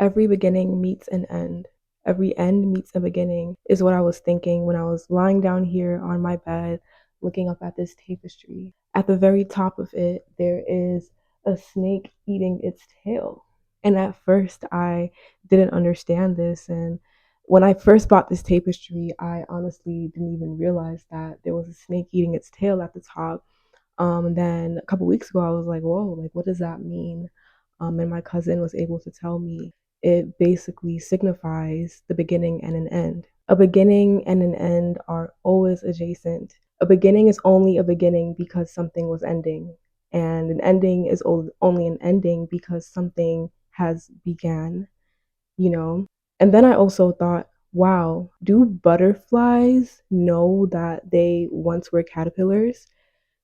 Every beginning meets an end. Every end meets a beginning, is what I was thinking when I was lying down here on my bed looking up at this tapestry. At the very top of it, there is a snake eating its tail. And at first, I didn't understand this. And when I first bought this tapestry, I honestly didn't even realize that there was a snake eating its tail at the top. And then a couple weeks ago, I was like, whoa, like, what does that mean? And my cousin was able to tell me it basically signifies the beginning and an end. A beginning and an end are always adjacent. A beginning is only a beginning because something was ending, and an ending is only an ending because something has began, you know? And then I also thought, wow, do butterflies know that they once were caterpillars?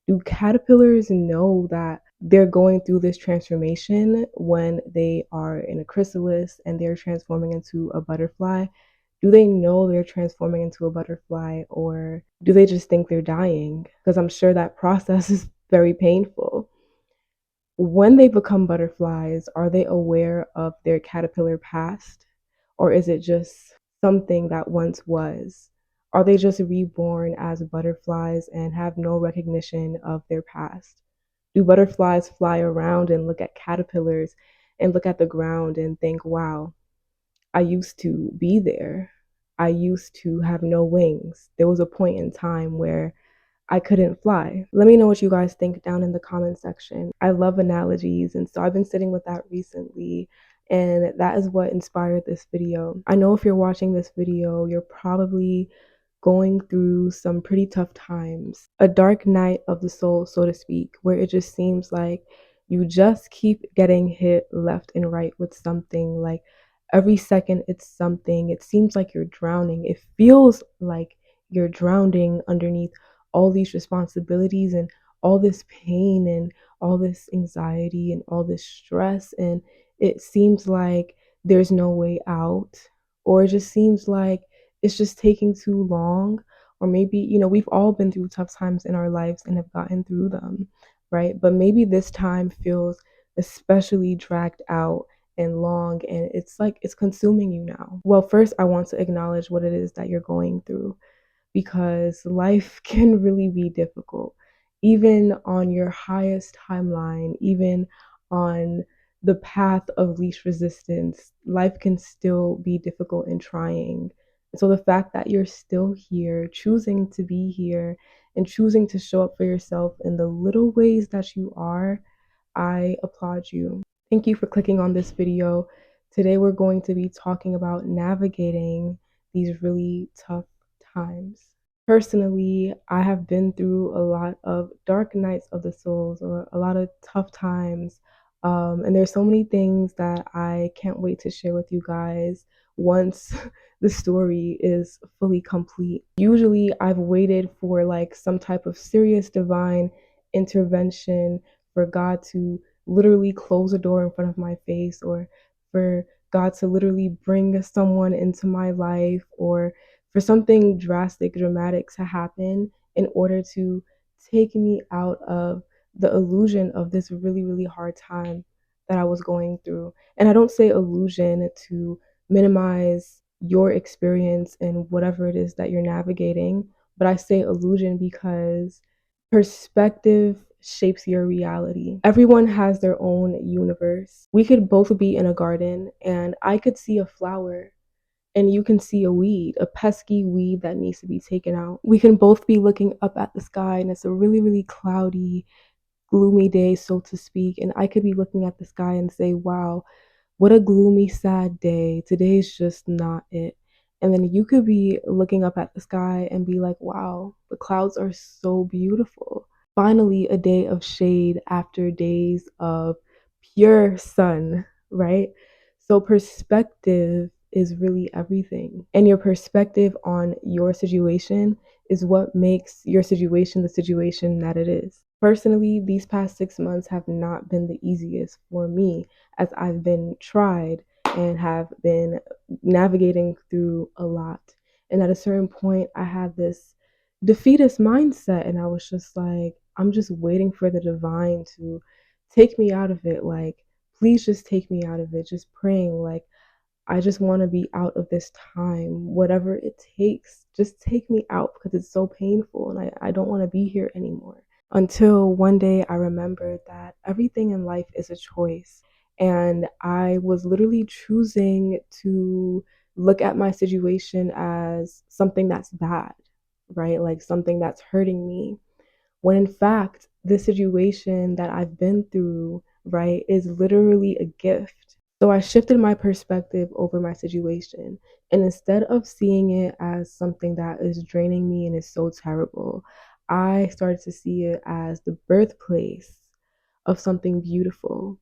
Do caterpillars know that they're going through this transformation when they are in a chrysalis and they're transforming into a butterfly? Do they know they're transforming into a butterfly, or do they just think they're dying? Because I'm sure that process is very painful. When they become butterflies, are they aware of their caterpillar past? Or is it just something that once was? Are they just reborn as butterflies and have no recognition of their past? Do butterflies fly around and look at caterpillars and look at the ground and think, wow, I used to be there. I used to have no wings. There was a point in time where I couldn't fly. Let me know what you guys think down in the comment section. I love analogies, and so I've been sitting with that recently, and that is what inspired this video. I know if you're watching this video, you're probably going through some pretty tough times, a dark night of the soul, so to speak, where it just seems like you just keep getting hit left and right with something. Like every second it's something. It seems like you're drowning. It feels like you're drowning underneath all these responsibilities and all this pain and all this anxiety and all this stress, and it seems like there's no way out, or it just seems like it's just taking too long. Or maybe, we've all been through tough times in our lives and have gotten through them, right? But maybe this time feels especially dragged out and long, and it's like it's consuming you now. Well, first I want to acknowledge what it is that you're going through, because life can really be difficult. Even on your highest timeline, even on the path of least resistance, life can still be difficult and trying. So the fact that you're still here, choosing to be here, and choosing to show up for yourself in the little ways that you are, I applaud you. Thank you for clicking on this video. Today we're going to be talking about navigating these really tough times. Personally, I have been through a lot of dark nights of the souls, or a lot of tough times. And there's so many things that I can't wait to share with you guys once the story is fully complete. Usually, I've waited for like some type of serious divine intervention, for God to literally close a door in front of my face, or for God to literally bring someone into my life, or for something drastic, dramatic to happen in order to take me out of the illusion of this really, really hard time that I was going through. And I don't say illusion to minimize your experience and whatever it is that you're navigating, but I say illusion because perspective shapes your reality. Everyone has their own universe. We could both be in a garden and I could see a flower and you can see a weed, a pesky weed that needs to be taken out. We can both be looking up at the sky and it's a really, really cloudy, gloomy day, so to speak. And I could be looking at the sky and say, wow, what a gloomy, sad day. Today's just not it. And then you could be looking up at the sky and be like, wow, the clouds are so beautiful. Finally, a day of shade after days of pure sun, right? So, perspective is really everything. And your perspective on your situation is what makes your situation the situation that it is. Personally, these past 6 months have not been the easiest for me, as I've been tried and have been navigating through a lot. And at a certain point, I had this defeatist mindset, and I was just like, I'm just waiting for the divine to take me out of it. Like, please just take me out of it. Just praying, like, I just want to be out of this time, whatever it takes. Just take me out because it's so painful and I don't want to be here anymore. Until one day I remembered that everything in life is a choice. And I was literally choosing to look at my situation as something that's bad, right? Like something that's hurting me. When in fact, the situation that I've been through, right, is literally a gift. So I shifted my perspective over my situation. And instead of seeing it as something that is draining me and is so terrible, I started to see it as the birthplace of something beautiful.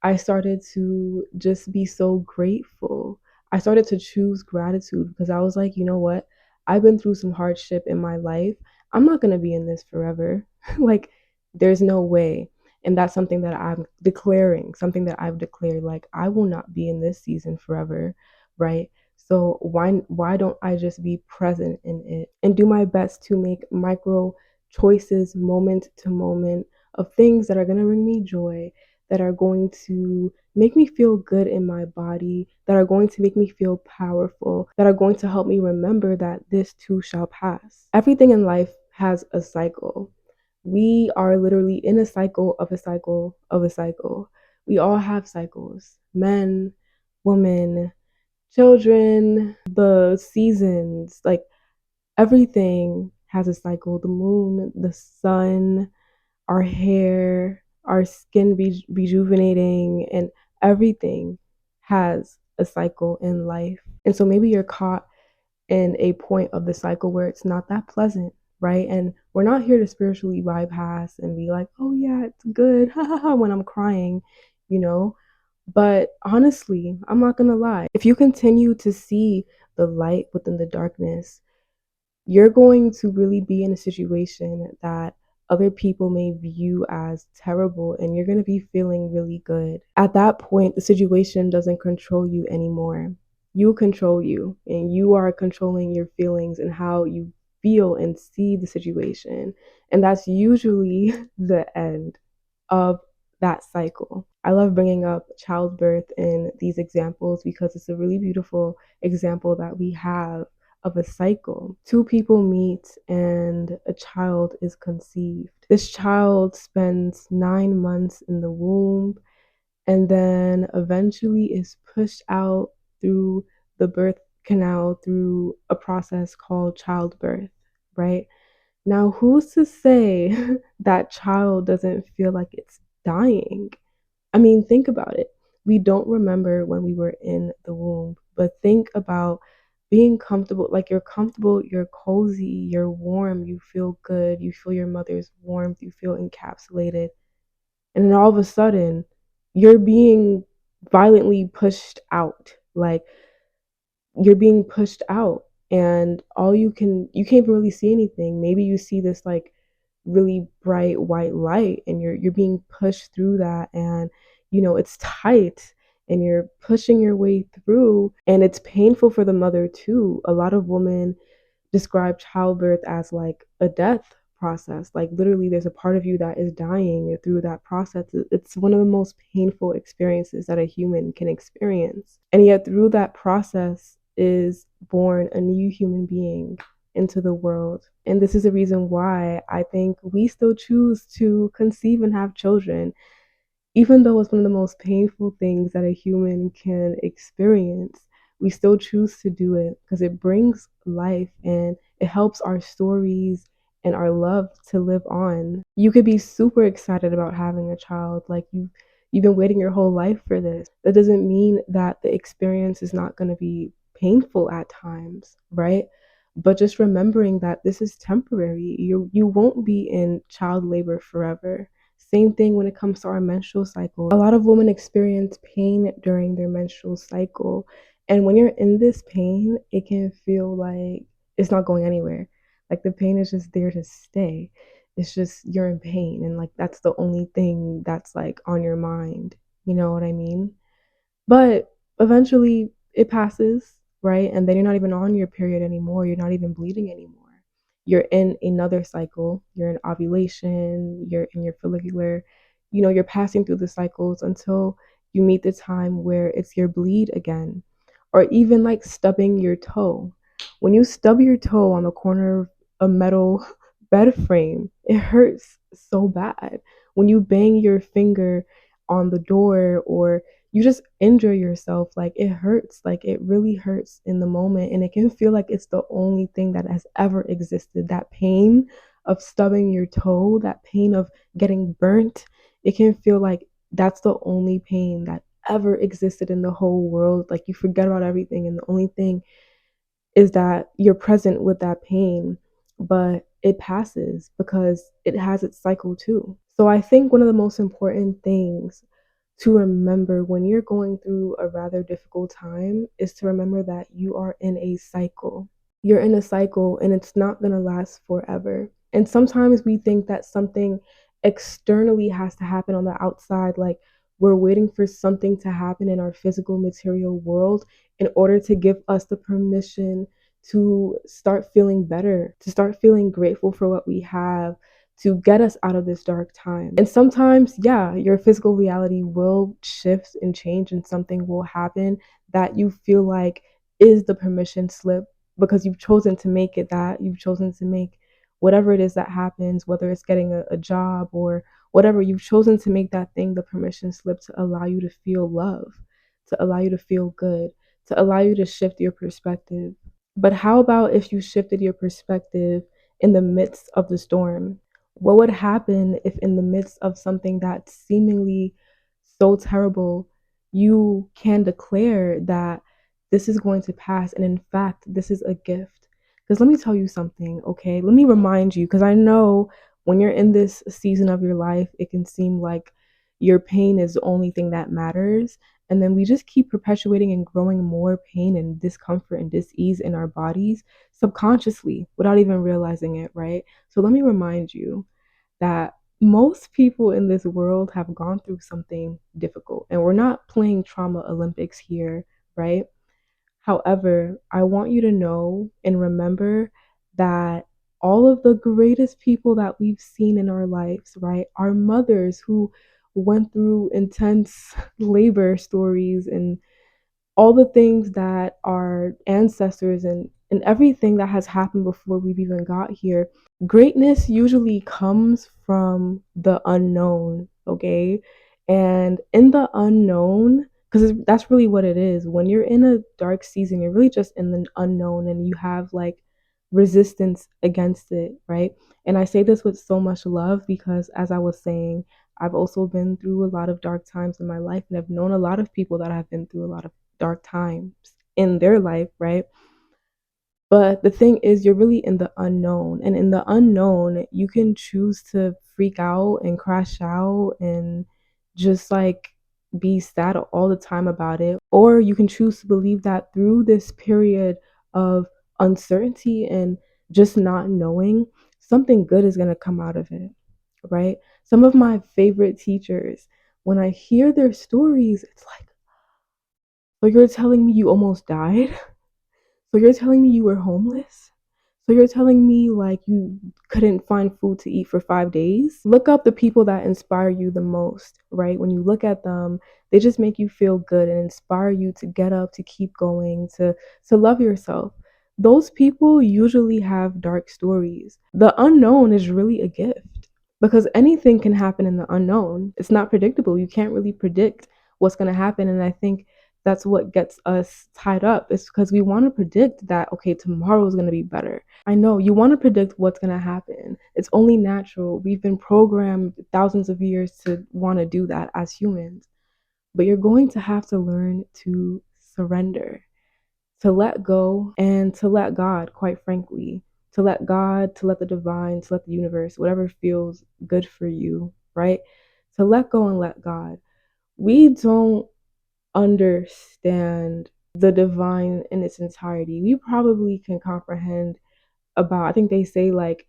I started to just be so grateful. I started to choose gratitude because I was like, you know what? I've been through some hardship in my life. I'm not going to be in this forever. Like, there's no way. And that's something that I'm declaring, something that I've declared. Like, I will not be in this season forever, right? So why don't I just be present in it and do my best to make micro choices moment to moment of things that are going to bring me joy, that are going to make me feel good in my body, that are going to make me feel powerful, that are going to help me remember that this too shall pass. Everything in life has a cycle. We are literally in a cycle of a cycle of a cycle. We all have cycles: men, women, children, the seasons, like everything has a cycle. The moon, the sun, our hair, our skin rejuvenating, and everything has a cycle in life. And so maybe you're caught in a point of the cycle where it's not that pleasant, right? And we're not here to spiritually bypass and be like, oh yeah, it's good, when I'm crying, you know? But honestly, I'm not gonna lie. If you continue to see the light within the darkness, you're going to really be in a situation that other people may view as terrible and you're going to be feeling really good. At that point, the situation doesn't control you anymore. You control you, and you are controlling your feelings and how you feel and see the situation. And that's usually the end of that cycle. I love bringing up childbirth in these examples because it's a really beautiful example that we have of a cycle. Two people meet and a child is conceived. This child spends 9 months in the womb and then eventually is pushed out through the birth canal through a process called childbirth, right? Now, who's to say that child doesn't feel like it's dying? I mean, think about it. We don't remember when we were in the womb, but think about being comfortable. Like you're comfortable, you're cozy, you're warm, you feel good, you feel your mother's warmth, you feel encapsulated. And then all of a sudden, you're being violently pushed out. Like you're being pushed out and you can't even really see anything. Maybe you see this like really bright white light and you're being pushed through that, and it's tight and you're pushing your way through, and it's painful for the mother too. A lot of women describe childbirth as like a death process. Like literally there's a part of you that is dying through that process. It's one of the most painful experiences that a human can experience. And yet through that process is born a new human being into the world. And this is the reason why I think we still choose to conceive and have children, even though it's one of the most painful things that a human can experience. We still choose to do it because it brings life and it helps our stories and our love to live on. You could be super excited about having a child, like you've been waiting your whole life for this. That doesn't mean that the experience is not going to be painful at times, right? But just remembering that this is temporary. You won't be in child labor forever. Same thing when it comes to our menstrual cycle. A lot of women experience pain during their menstrual cycle. And when you're in this pain, it can feel like it's not going anywhere. Like the pain is just there to stay. It's just you're in pain. And like that's the only thing that's like on your mind. You know what I mean? But eventually it passes, right? And then you're not even on your period anymore. You're not even bleeding anymore. You're in another cycle. You're in ovulation, you're in your follicular, you're passing through the cycles until you meet the time where it's your bleed again. or even like stubbing your toe. When you stub your toe on the corner of a metal bed frame, it hurts so bad. When you bang your finger on the door or you just injure yourself, like it hurts, like it really hurts in the moment. And it can feel like it's the only thing that has ever existed. That pain of stubbing your toe, that pain of getting burnt, it can feel like that's the only pain that ever existed in the whole world. Like you forget about everything, and the only thing is that you're present with that pain, but it passes because it has its cycle too. So I think one of the most important things to remember when you're going through a rather difficult time is to remember that you are in a cycle. You're in a cycle and it's not going to last forever. And sometimes we think that something externally has to happen on the outside, like we're waiting for something to happen in our physical material world in order to give us the permission to start feeling better, to start feeling grateful for what we have, to get us out of this dark time. And sometimes, yeah, your physical reality will shift and change, and something will happen that you feel like is the permission slip because you've chosen to make it that. You've chosen to make whatever it is that happens, whether it's getting a job or whatever, you've chosen to make that thing the permission slip to allow you to feel love, to allow you to feel good, to allow you to shift your perspective. But how about if you shifted your perspective in the midst of the storm? What would happen if, in the midst of something that's seemingly so terrible, you can declare that this is going to pass, and in fact, this is a gift? Because let me tell you something, okay? Let me remind you, because I know when you're in this season of your life, it can seem like your pain is the only thing that matters. And then we just keep perpetuating and growing more pain and discomfort and dis-ease in our bodies subconsciously without even realizing it, right? So let me remind you that most people in this world have gone through something difficult. And we're not playing trauma Olympics here, right? However, I want you to know and remember that all of the greatest people that we've seen in our lives, right, are mothers who went through intense labor stories and all the things that our ancestors and everything that has happened before we've even got here. Greatness usually comes from the unknown, okay? And in the unknown, because that's really what it is. When you're in a dark season, you're really just in the unknown and you have like resistance against it, right? And I say this with so much love because, as I was saying, I've also been through a lot of dark times in my life, and I've known a lot of people that have been through a lot of dark times in their life, right? But the thing is, you're really in the unknown. And in the unknown, you can choose to freak out and crash out and just like be sad all the time about it. Or you can choose to believe that through this period of uncertainty and just not knowing, something good is going to come out of it, right? Some of my favorite teachers, when I hear their stories, it's like, so you're telling me you almost died? So you're telling me you were homeless? So you're telling me like you couldn't find food to eat for 5 days? Look up the people that inspire you the most, right? When you look at them, they just make you feel good and inspire you to get up, to keep going, to love yourself. Those people usually have dark stories. The unknown is really a gift because anything can happen in the unknown. It's not predictable. You can't really predict what's going to happen. And I think that's what gets us tied up, is because we want to predict that, okay, tomorrow is going to be better. I know you want to predict what's going to happen. It's only natural. We've been programmed thousands of years to want to do that as humans. But you're going to have to learn to surrender, to let go, and to let God, quite frankly, to let God, to let the divine, to let the universe, whatever feels good for you, right? To let go and let God. We don't understand the divine in its entirety. We probably can comprehend about, I think they say like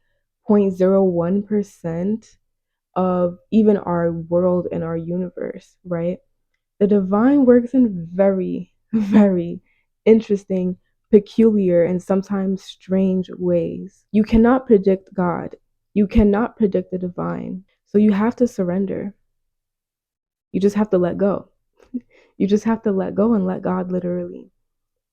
0.01% of even our world and our universe, right? The divine works in very, very interesting, peculiar, and sometimes strange ways. You cannot predict God. You cannot predict the divine. So you have to surrender. You just have to let go. You just have to let go and let God, literally.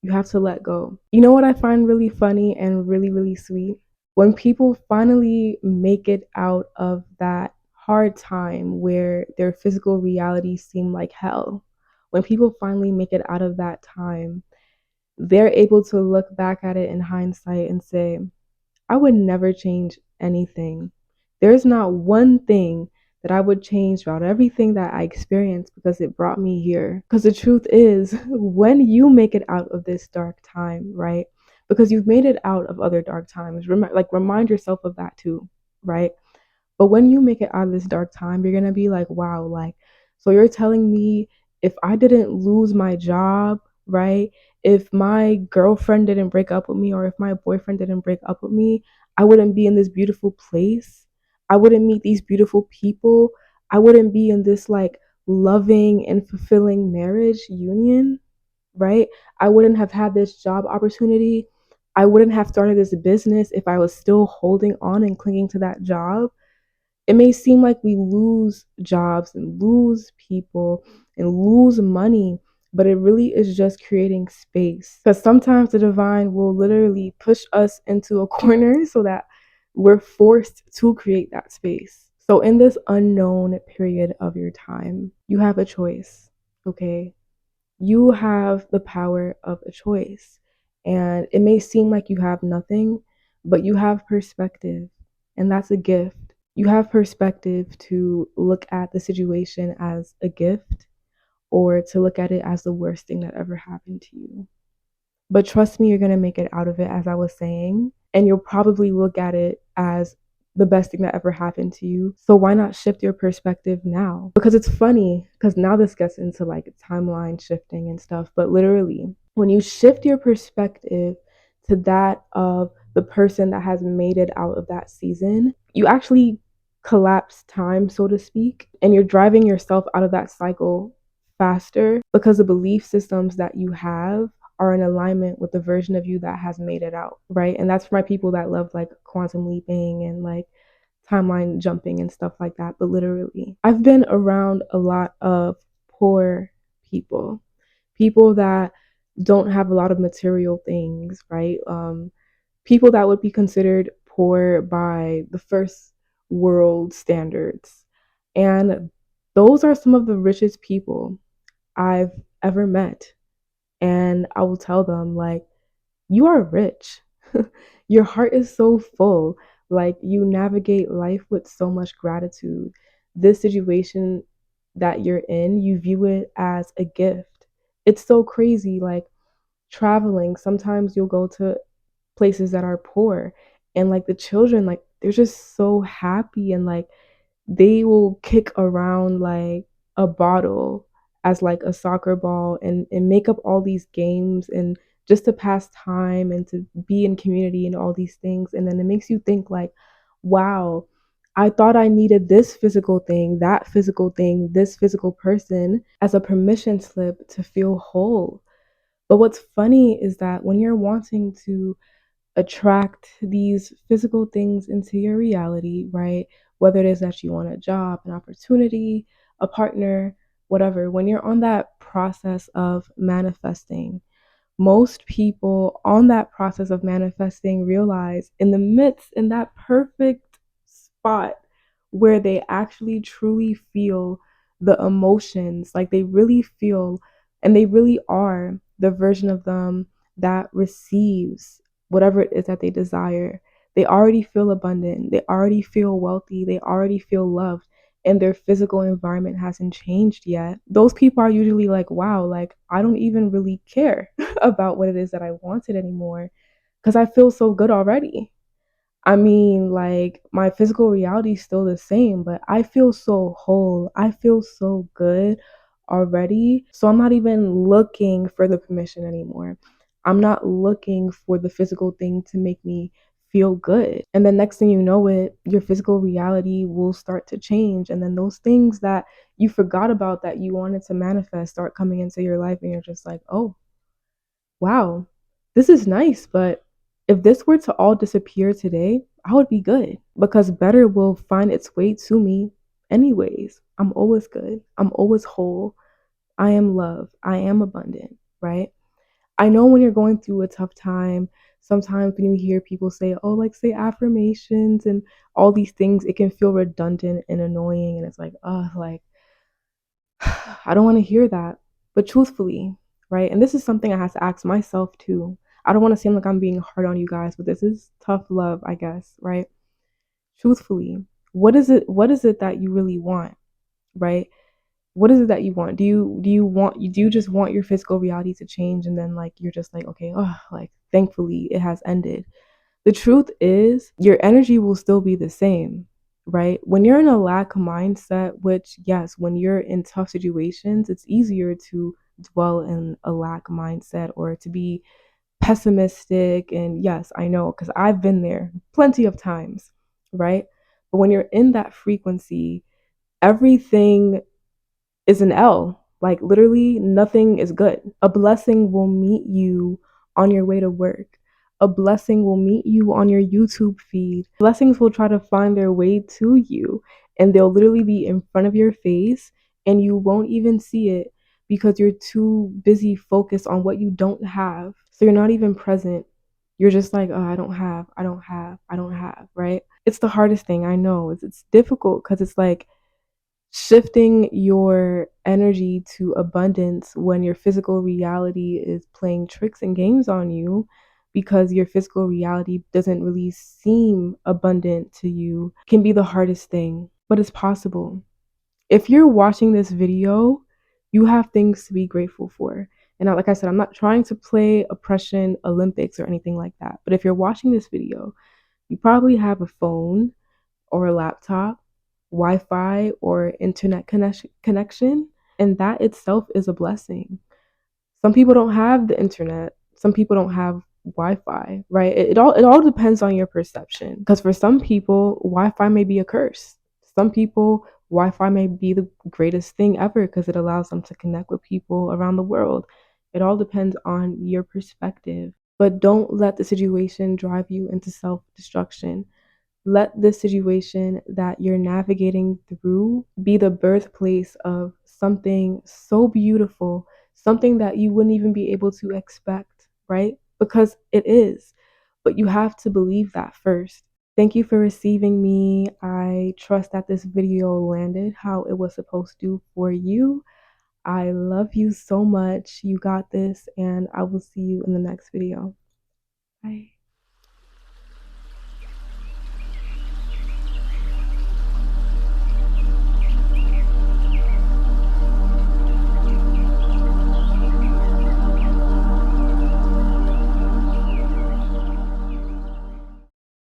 You have to let go. You know what I find really funny and really, really sweet? When people finally make it out of that hard time where their physical reality seemed like hell, when people finally make it out of that time, they're able to look back at it in hindsight and say, I would never change anything. There's not one thing that I would change about everything that I experienced because it brought me here. Because the truth is, when you make it out of this dark time, right? Because you've made it out of other dark times, remind yourself of that too, right? But when you make it out of this dark time, you're gonna be like, wow, like, so you're telling me if I didn't lose my job, right? If my girlfriend didn't break up with me or if my boyfriend didn't break up with me, I wouldn't be in this beautiful place. I wouldn't meet these beautiful people. I wouldn't be in this like loving and fulfilling marriage union, right? I wouldn't have had this job opportunity. I wouldn't have started this business if I was still holding on and clinging to that job. It may seem like we lose jobs and lose people and lose money, but it really is just creating space. Because sometimes the divine will literally push us into a corner so that we're forced to create that space. So, in this unknown period of your time, you have a choice, okay? You have the power of a choice. And it may seem like you have nothing, but you have perspective, and that's a gift. You have perspective to look at the situation as a gift or to look at it as the worst thing that ever happened to you. But trust me, you're going to make it out of it, as I was saying. And you'll probably look at it as the best thing that ever happened to you. So why not shift your perspective now? Because it's funny, because now this gets into like timeline shifting and stuff. But literally, when you shift your perspective to that of the person that has made it out of that season, you actually collapse time, so to speak, and you're driving yourself out of that cycle faster because the belief systems that you have are in alignment with the version of you that has made it out, right? And that's for my people that love like quantum leaping and like timeline jumping and stuff like that. But literally, I've been around a lot of poor people, people that don't have a lot of material things, right? People that would be considered poor by the first world standards. And those are some of the richest people I've ever met. And I will tell them, like, you are rich. Your heart is so full. Like, you navigate life with so much gratitude. This situation that you're in, you view it as a gift. It's so crazy. Like, traveling, sometimes you'll go to places that are poor, and like the children, like, they're just so happy and like they will kick around like a bottle as like a soccer ball and make up all these games and just to pass time and to be in community and all these things. And then it makes you think like, wow, I thought I needed this physical thing, that physical thing, this physical person as a permission slip to feel whole. But what's funny is that when you're wanting to attract these physical things into your reality, right? Whether it is that you want a job, an opportunity, a partner, whatever, when you're on that process of manifesting, most people on that process of manifesting realize in the midst, in that perfect spot where they actually truly feel the emotions, like they really feel and they really are the version of them that receives whatever it is that they desire. They already feel abundant, they already feel wealthy, they already feel loved, and their physical environment hasn't changed yet. Those people are usually like, wow, like I don't even really care about what it is that I wanted anymore because I feel so good already. I mean, like my physical reality is still the same, but I feel so whole. I feel so good already. So I'm not even looking for the permission anymore. I'm not looking for the physical thing to make me feel good. And then next thing you know it, your physical reality will start to change. And then those things that you forgot about that you wanted to manifest start coming into your life and you're just like, oh, wow, this is nice, but if this were to all disappear today, I would be good because better will find its way to me anyways. I'm always good. I'm always whole. I am love. I am abundant, right? I know when you're going through a tough time, sometimes when you hear people say, oh, like say affirmations and all these things, it can feel redundant and annoying. And it's like, like, I don't want to hear that. But truthfully, right? And this is something I have to ask myself too. I don't want to seem like I'm being hard on you guys, but this is tough love, I guess, right? Truthfully, what is it that you really want, right? What is it that you want? Do you just want your physical reality to change and then like you're just like, okay, oh, like thankfully it has ended. The truth is your energy will still be the same, right? When you're in a lack mindset, which yes, when you're in tough situations, it's easier to dwell in a lack mindset or to be pessimistic. And yes, I know because I've been there plenty of times, right? But when you're in that frequency, everything is an L. Like literally nothing is good. A blessing will meet you on your way to work. A blessing will meet you on your YouTube feed. Blessings will try to find their way to you and they'll literally be in front of your face and you won't even see it because you're too busy focused on what you don't have. So you're not even present. You're just like, oh, I don't have, right? It's the hardest thing. I know. It's difficult because it's like shifting your energy to abundance when your physical reality is playing tricks and games on you because your physical reality doesn't really seem abundant to you can be the hardest thing, but it's possible. If you're watching this video, you have things to be grateful for. And like I said, I'm not trying to play oppression Olympics or anything like that. But if you're watching this video, you probably have a phone or a laptop, Wi Fi or internet connection, and that itself is a blessing. Some people don't have the internet, some people don't have Wi Fi, right? It all depends on your perception. Because for some people, Wi Fi may be a curse. Some people, Wi Fi may be the greatest thing ever because it allows them to connect with people around the world. It all depends on your perspective. But don't let the situation drive you into self destruction. Let this situation that you're navigating through be the birthplace of something so beautiful, something that you wouldn't even be able to expect, right? Because it is. But you have to believe that first. Thank you for receiving me. I trust that this video landed how it was supposed to for you. I love you so much. You got this, and I will see you in the next video. Bye.